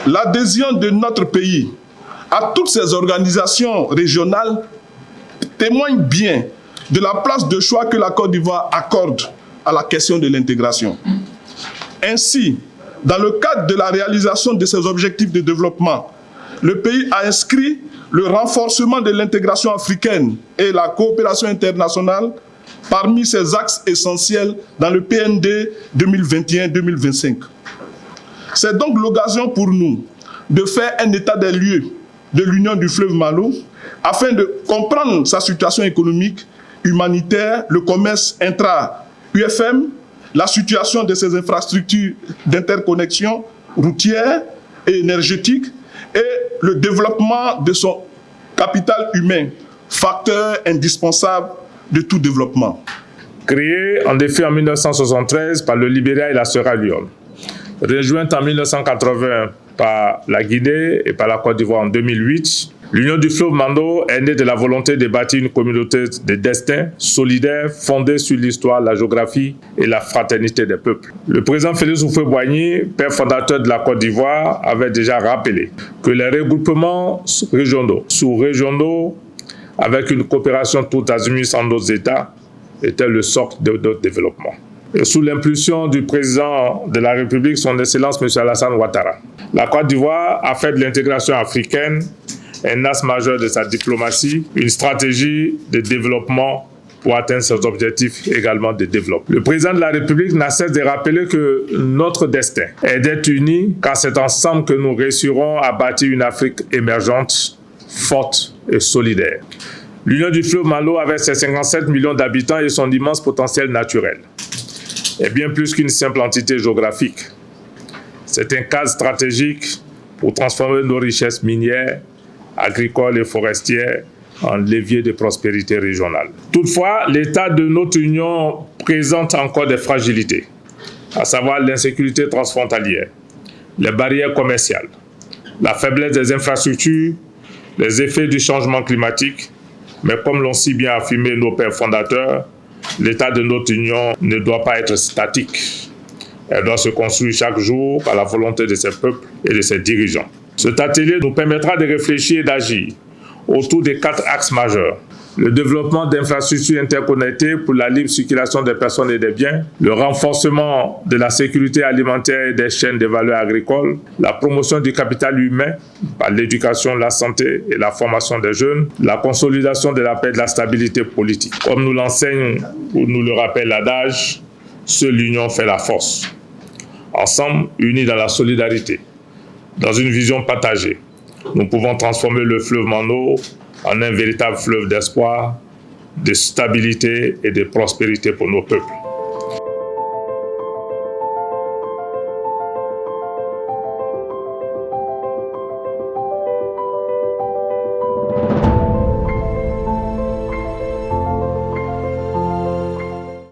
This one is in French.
L'adhésion de notre pays à toutes ces organisations régionales témoigne bien de la place de choix que la Côte d'Ivoire accorde à la question de l'intégration. Ainsi, dans le cadre de la réalisation de ses objectifs de développement, le pays a inscrit le renforcement de l'intégration africaine et la coopération internationale parmi ses axes essentiels dans le PND 2021-2025. C'est donc l'occasion pour nous de faire un état des lieux de l'Union du fleuve Malo afin de comprendre sa situation économique, humanitaire, le commerce intra-UFM, la situation de ses infrastructures d'interconnexion routière et énergétique et le développement de son capital humain, facteur indispensable de tout développement. Créée en effet en 1973 par le Libéria et la Sierra Leone, rejointe en 1980 par la Guinée et par la Côte d'Ivoire en 2008, l'Union du fleuve Mando est née de la volonté de bâtir une communauté de destin solidaire fondée sur l'histoire, la géographie et la fraternité des peuples. Le président Félix Houphouët-Boigny, père fondateur de la Côte d'Ivoire, avait déjà rappelé que les regroupements régionaux, sous-régionaux, avec une coopération tout azimut entre nos États, était le socle de notre développement. Et sous l'impulsion du président de la République, son Excellence M. Alassane Ouattara, la Côte d'Ivoire a fait de l'intégration africaine un axe majeur de sa diplomatie, une stratégie de développement pour atteindre ses objectifs également de développement. Le président de la République n'a cessé de rappeler que notre destin est d'être unis, car c'est ensemble que nous réussirons à bâtir une Afrique émergente, forte et solidaire. L'Union du fleuve Malo, avec ses 57 millions d'habitants et son immense potentiel naturel, est bien plus qu'une simple entité géographique. C'est un cadre stratégique pour transformer nos richesses minières, agricoles et forestières en levier de prospérité régionale. Toutefois, l'état de notre union présente encore des fragilités, à savoir l'insécurité transfrontalière, les barrières commerciales, la faiblesse des infrastructures, les effets du changement climatique, mais comme l'ont si bien affirmé nos pères fondateurs, l'état de notre union ne doit pas être statique. Elle doit se construire chaque jour par la volonté de ses peuples et de ses dirigeants. Cet atelier nous permettra de réfléchir et d'agir autour des 4 axes majeurs. Le développement d'infrastructures interconnectées pour la libre circulation des personnes et des biens, le renforcement de la sécurité alimentaire et des chaînes de valeur agricoles, la promotion du capital humain par l'éducation, la santé et la formation des jeunes, la consolidation de la paix et de la stabilité politique. Comme nous l'enseigne ou nous le rappelle l'adage, seule l'union fait la force. Ensemble, unis dans la solidarité, dans une vision partagée, nous pouvons transformer le fleuve Mano en un véritable fleuve d'espoir, de stabilité et de prospérité pour nos peuples.